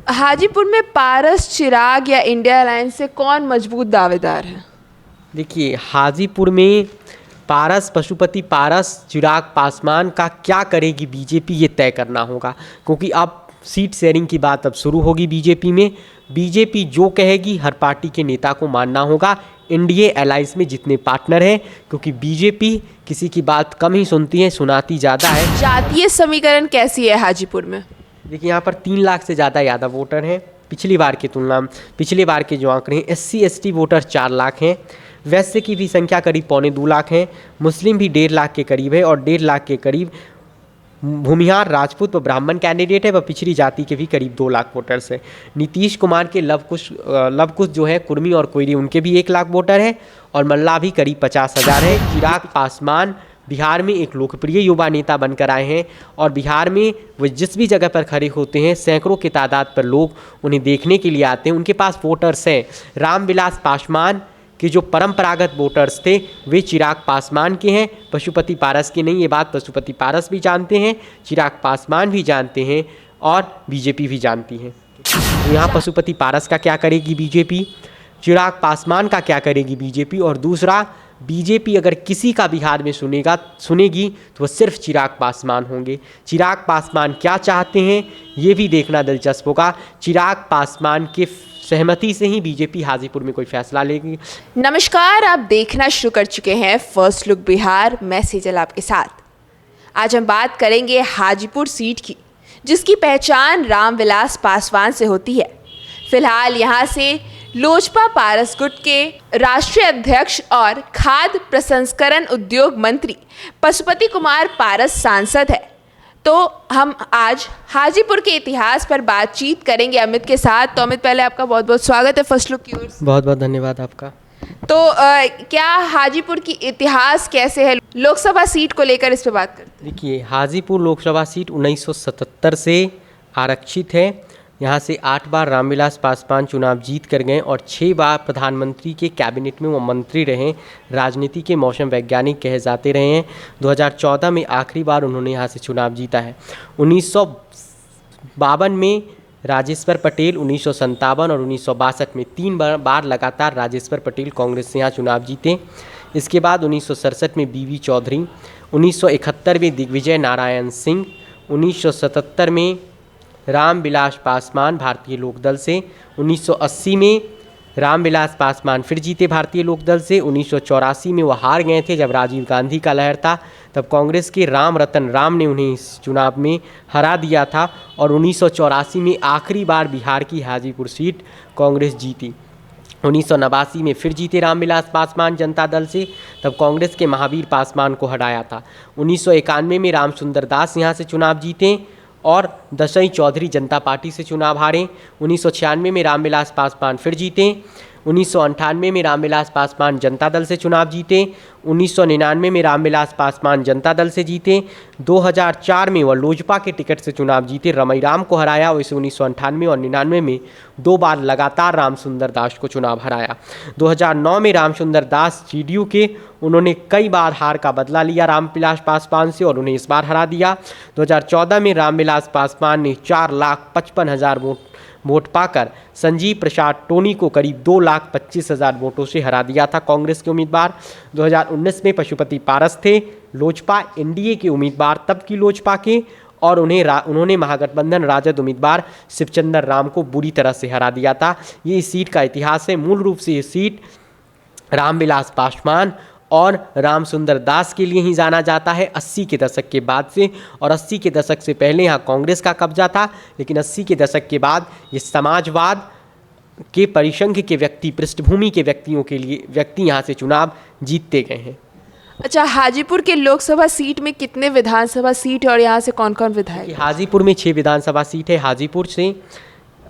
हाजीपुर में पारस, चिराग या India alliance से कौन मजबूत दावेदार है? देखिए, हाजीपुर में पारस, पशुपति पारस, चिराग पासवान का क्या करेगी बीजेपी, ये तय करना होगा, क्योंकि अब सीट शेयरिंग की बात अब शुरू होगी बीजेपी में। बीजेपी जो कहेगी हर पार्टी के नेता को मानना होगा, इंडिया अलायंस में जितने पार्टनर हैं, क्योंकि बीजेपी किसी की बात कम ही सुनती है, सुनाती ज़्यादा है। जातीय समीकरण कैसी है हाजीपुर में? देखिए, यहाँ पर 3 लाख से ज़्यादा यादव वोटर हैं पिछली बार की तुलना में। पिछले बार के जो आंकड़े हैं, SC ST वोटर 4 लाख हैं, वैश्य की भी संख्या करीब 1.25 लाख है, मुस्लिम भी 1.5 लाख के करीब है और 1.5 लाख के करीब भूमिहार, राजपूत व ब्राह्मण कैंडिडेट है व पिछड़ी जाति के भी करीब 2 लाख वोटर्स है। नीतीश कुमार के लवकुश जो है, कुर्मी और कोयरी, उनके भी 1 लाख वोटर है और मल्ला भी करीब 50,000 है। चिराग पासवान बिहार में एक लोकप्रिय युवा नेता बनकर आए हैं और बिहार में वो जिस भी जगह पर खड़े होते हैं, सैकड़ों की तादाद पर लोग उन्हें देखने के लिए आते हैं। उनके पास वोटर्स हैं। रामविलास पासवान कि जो परंपरागत वोटर्स थे वे चिराग पासवान के हैं, पशुपति पारस के नहीं। ये बात पशुपति पारस भी जानते हैं, चिराग पासवान भी जानते हैं और बीजेपी भी जानती है। तो यहाँ पशुपति पारस का क्या करेगी बीजेपी, चिराग पासवान का क्या करेगी बीजेपी, और दूसरा, बीजेपी अगर किसी का बिहार में सुनेगी तो वह सिर्फ चिराग पासवान होंगे। चिराग पासवान क्या चाहते हैं ये भी देखना दिलचस्प होगा। चिराग पासवान के सहमति से ही बीजेपी हाजीपुर में कोई फैसला लेगी। नमस्कार, आप देखना शुरू कर चुके हैं फर्स्ट लुक बिहार, मैं सेजल आपके साथ। आज हम बात करेंगे हाजीपुर सीट की, जिसकी पहचान रामविलास पासवान से होती है। फिलहाल यहाँ से लोजपा पारस गुट के राष्ट्रीय अध्यक्ष और खाद्य प्रसंस्करण उद्योग मंत्री पशुपति कुमार पारस सांसद है। तो हम आज हाजीपुर के इतिहास पर बातचीत करेंगे अमित के साथ। तो अमित, पहले आपका बहुत बहुत स्वागत है फर्स्ट लुक की ओर से। बहुत बहुत धन्यवाद आपका। तो क्या हाजीपुर की इतिहास कैसे है, लोकसभा सीट को लेकर इस पे बात करते हैं। देखिए, हाजीपुर लोकसभा सीट 1977 से आरक्षित है। यहाँ से 8 बार रामविलास पासवान चुनाव जीत कर गए और 6 बार प्रधानमंत्री के कैबिनेट में वो मंत्री रहे, राजनीति के मौसम वैज्ञानिक कहे जाते रहे हैं। 2014 में आखिरी बार उन्होंने यहाँ से चुनाव जीता है। 1952 में राजेश्वर पटेल, 1957 और 1962 में 3 बार लगातार राजेश्वर पटेल कांग्रेस से यहाँ चुनाव जीते। इसके बाद 1967 में BV चौधरी, 1971 में दिग्विजय नारायण सिंह, 1977 में रामविलास पासवान भारतीय लोकदल से, 1980 में रामविलास पासवान फिर जीते भारतीय लोकदल से। 1984 में वो हार गए थे जब राजीव गांधी का लहर था, तब कांग्रेस के राम रतन राम ने उन्हें इस चुनाव में हरा दिया था और 1984 में आखिरी बार बिहार की हाजीपुर सीट कांग्रेस जीती। 1989 में फिर जीते रामविलास पासवान जनता दल से, तब कांग्रेस के महावीर पासवान को हटाया था। 1991 में रामसुंदर दास यहाँ से चुनाव जीते और दशई चौधरी जनता पार्टी से चुनाव हारे। 1996 में रामविलास पासवान फिर जीते। 1998 में रामविलास पासवान जनता दल से चुनाव जीते। 1999 में रामविलास पासवान जनता दल से जीते। 2004 में वह लोजपा के टिकट से चुनाव जीते, रमईराम को हराया। वैसे 1998 और 99 में 2 बार लगातार रामसुंदर दास को चुनाव हराया। 2009 में रामसुंदर दास JDU के, उन्होंने कई बार हार का बदला लिया रामविलास पासवान से और उन्हें इस बार हरा दिया। 2014 में रामविलास पासवान ने 4,55,000 वोट पाकर संजीव प्रसाद टोनी को करीब 2,25,000 वोटों से हरा दिया था, कांग्रेस के उम्मीदवार। 2019 में पशुपति पारस थे लोजपा NDA के उम्मीदवार तब की लोजपा के, और उन्होंने महागठबंधन राजद उम्मीदवार शिवचंद्र राम को बुरी तरह से हरा दिया था। ये इस सीट का इतिहास है। मूल रूप से ये सीट रामविलास पासवान और रामसुंदर दास के लिए ही जाना जाता है 80 के दशक के बाद से, और 80 के दशक से पहले यहाँ कांग्रेस का कब्जा था, लेकिन 80 के दशक के बाद ये समाजवाद के परिसंघ के व्यक्ति, पृष्ठभूमि के व्यक्ति यहाँ से चुनाव जीतते गए हैं। अच्छा, हाजीपुर के लोकसभा सीट में कितने विधानसभा सीट है और यहाँ से कौन कौन विधायक? हाजीपुर में 6 विधानसभा सीट है।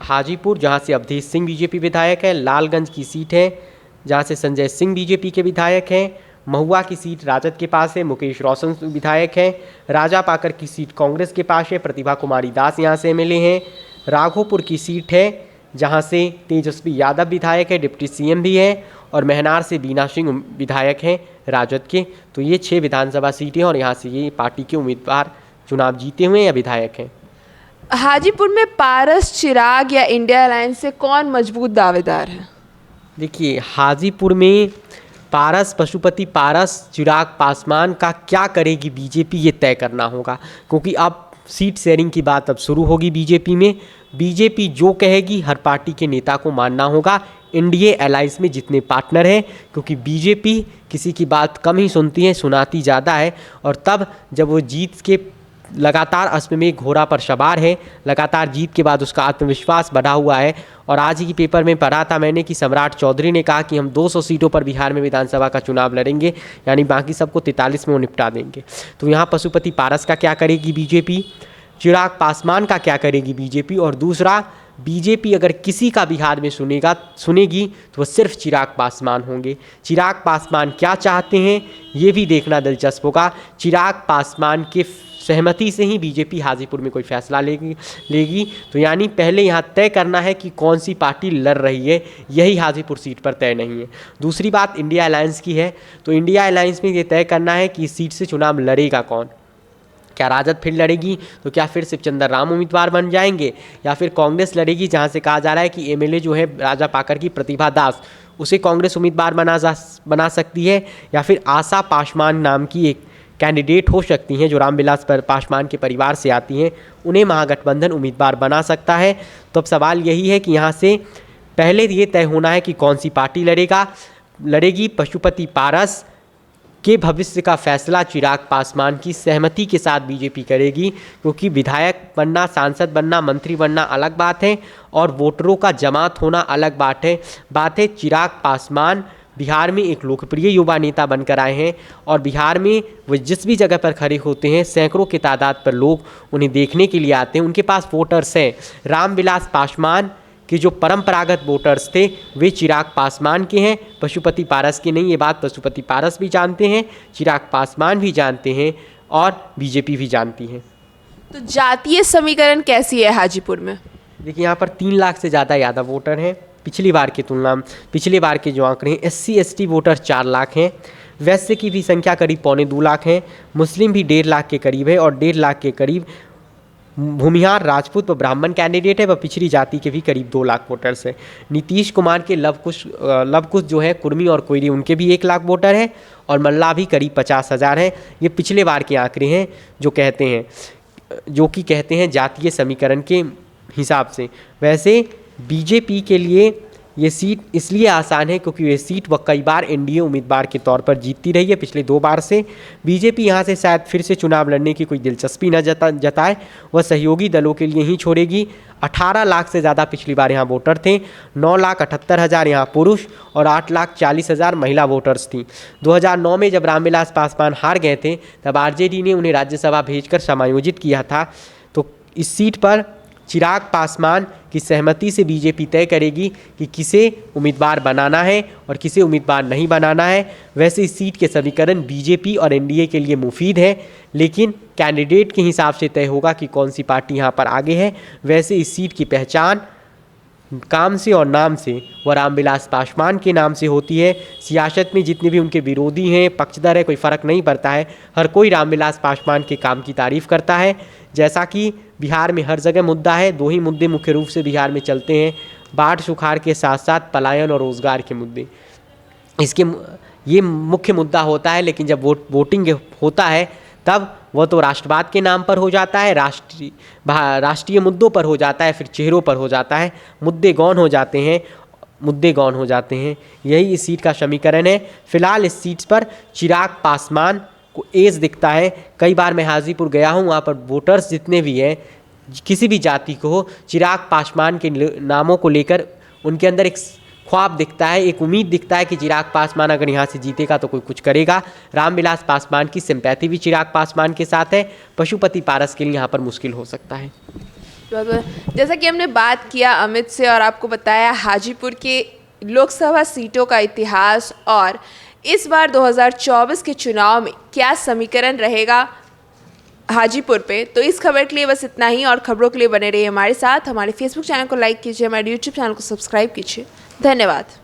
हाजीपुर जहाँ से अवधेश सिंह BJP विधायक है, लालगंज की सीट है जहाँ से संजय सिंह BJP के विधायक हैं, महुआ की सीट राजद के पास है, मुकेश रोशन विधायक हैं, राजापाकर की सीट कांग्रेस के पास है, प्रतिभा कुमारी दास यहाँ से MLA हैं, राघोपुर की सीट है जहाँ से तेजस्वी यादव विधायक है, डिप्टी CM भी है, और महनार से बीना सिंह विधायक हैं राजद के। तो ये 6 विधानसभा सीटें और यहाँ से ये पार्टी के उम्मीदवार चुनाव जीते हुए या विधायक हैं। हाजीपुर में पारस, चिराग या इंडिया अलायंस से कौन मजबूत दावेदार है? देखिए, हाजीपुर में पारस, पशुपति पारस, चिराग पासवान का क्या करेगी बीजेपी, ये तय करना होगा, क्योंकि अब सीट शेयरिंग की बात अब शुरू होगी बीजेपी में। बीजेपी जो कहेगी हर पार्टी के नेता को मानना होगा, इंडिया अलायंस में जितने पार्टनर हैं, क्योंकि बीजेपी किसी की बात कम ही सुनती है, सुनाती ज़्यादा है। और तब जब वो जीत के लगातार अश्वमेध घोड़ा पर सवार है, लगातार जीत के बाद उसका आत्मविश्वास बढ़ा हुआ है। और आज ही के पेपर में पढ़ा था मैंने कि सम्राट चौधरी ने कहा कि हम 200 सीटों पर बिहार में विधानसभा का चुनाव लड़ेंगे, यानी बाकी सबको 43 में वो निपटा देंगे। तो यहाँ पशुपति पारस का क्या करेगी बीजेपी, चिराग पासवान का क्या करेगी बीजेपी, और दूसरा बीजेपी अगर किसी का बिहार में सुनेगी तो वह सिर्फ चिराग पासवान होंगे। चिराग पासवान क्या चाहते हैं ये भी देखना दिलचस्प होगा। चिराग पासवान के सहमति से ही बीजेपी हाजीपुर में कोई फैसला लेगी। तो यानी पहले यहाँ तय करना है कि कौन सी पार्टी लड़ रही है, यही हाजीपुर सीट पर तय नहीं है। दूसरी बात इंडिया अलायंस की है, तो इंडिया अलायंस में ये तय करना है कि इस सीट से चुनाव लड़ेगा कौन। क्या राजद फिर लड़ेगी, तो क्या फिर शिवचंद्र राम उम्मीदवार बन जाएंगे, या फिर कांग्रेस लड़ेगी, जहाँ से कहा जा रहा है कि एमएलए जो है राजापाकर की प्रतिभा दास, उसे कांग्रेस उम्मीदवार बना सकती है, या फिर आशा पासवान नाम की एक कैंडिडेट हो सकती हैं जो रामविलास पासवान के परिवार से आती हैं, उन्हें महागठबंधन उम्मीदवार बना सकता है। तो अब सवाल यही है कि यहाँ से पहले ये तय होना है कि कौन सी पार्टी लड़ेगी। पशुपति पारस के भविष्य का फैसला चिराग पासवान की सहमति के साथ बीजेपी करेगी, क्योंकि विधायक बनना, सांसद बनना, मंत्री बनना अलग बात है और वोटरों का जमात होना अलग बात है। चिराग पासवान बिहार में एक लोकप्रिय युवा नेता बनकर आए हैं और बिहार में वो जिस भी जगह पर खड़े होते हैं सैकड़ों की तादाद पर लोग उन्हें देखने के लिए आते हैं। उनके पास वोटर्स हैं। रामविलास पासवान के जो परंपरागत वोटर्स थे वे चिराग पासवान के हैं, पशुपति पारस के नहीं। ये बात पशुपति पारस भी जानते हैं, चिराग पासवान भी जानते हैं और बीजेपी भी जानती है। तो जातीय समीकरण कैसी है हाजीपुर में? देखिए, यहाँ पर 3 लाख से ज़्यादा यादव वोटर हैं। पिछली बार की तुलना में पिछले बार के जो आंकड़े हैं, SC/ST वोटर 4 लाख हैं। वैश्य की भी संख्या करीब 2.25 लाख है। मुस्लिम भी 1.5 लाख के करीब है और 1.5 लाख के करीब भूमिहार, राजपूत व ब्राह्मण कैंडिडेट है। वह पिछड़ी जाति के भी करीब 2 लाख वोटर्स हैं। नीतीश कुमार के लवकुश जो है कुर्मी और कोयरी, उनके भी 1 लाख वोटर हैं और मल्ला भी करीब 50,000 हैं। ये पिछले बार के आंकड़े हैं जो कहते हैं जातीय समीकरण के हिसाब से। वैसे बीजेपी के लिए ये सीट इसलिए आसान है क्योंकि ये सीट वह कई बार एनडीए उम्मीदवार के तौर पर जीतती रही है पिछले 2 बार से। बीजेपी यहाँ से शायद फिर से चुनाव लड़ने की कोई दिलचस्पी न जताए, वह सहयोगी दलों के लिए ही छोड़ेगी। 18 लाख से ज़्यादा पिछली बार यहाँ वोटर थे। 9,78,000 यहाँ पुरुष और 8,40,000 महिला वोटर्स थी। 2009 में जब रामविलास पासवान हार गए थे तब आरजेडी ने उन्हें राज्यसभा भेजकर समायोजित किया था। तो इस सीट पर चिराग पासवान की सहमति से बीजेपी तय करेगी कि किसे उम्मीदवार बनाना है और किसे उम्मीदवार नहीं बनाना है। वैसे इस सीट के समीकरण बीजेपी और एनडीए के लिए मुफीद है, लेकिन कैंडिडेट के हिसाब से तय होगा कि कौन सी पार्टी यहाँ पर आगे है। वैसे इस सीट की पहचान काम से और नाम से वह रामविलास पासवान के नाम से होती है। सियासत में जितने भी उनके विरोधी हैं, पक्षधर है, कोई फ़र्क नहीं पड़ता है। हर कोई रामविलास पासवान के काम की तारीफ़ करता है। जैसा कि बिहार में हर जगह मुद्दा है, 2 ही मुद्दे मुख्य रूप से बिहार में चलते हैं, बाढ़ सुखाड़ के साथ साथ पलायन और रोज़गार के मुद्दे। ये मुख्य मुद्दा होता है, लेकिन जब वोटिंग होता है तब वह तो राष्ट्रवाद के नाम पर हो जाता है, राष्ट्रीय मुद्दों पर हो जाता है, फिर चेहरों पर हो जाता है, मुद्दे गौण हो जाते हैं। यही इस सीट का समीकरण है। फिलहाल इस सीट पर चिराग पासवान को एज दिखता है। कई बार मैं हाजीपुर गया हूँ, वहाँ पर वोटर्स जितने भी हैं, किसी भी जाति को हो, चिराग पासवान के नामों को लेकर उनके अंदर एक ख्वाब दिखता है, एक उम्मीद दिखता है कि चिराग पासवान अगर यहाँ से जीतेगा तो कोई कुछ करेगा। रामविलास पासवान की सिंपैथी भी चिराग पासवान के साथ है। पशुपति पारस के लिए यहाँ पर मुश्किल हो सकता है। जैसा कि हमने बात किया अमित से और आपको बताया हाजीपुर के लोकसभा सीटों का इतिहास और इस बार 2024 के चुनाव में क्या समीकरण रहेगा हाजीपुर पे, तो इस खबर के लिए बस इतना ही। और खबरों के लिए बने रहिए हमारे साथ। हमारे फेसबुक चैनल को लाइक कीजिए, हमारे यूट्यूब चैनल को सब्सक्राइब कीजिए। धन्यवाद।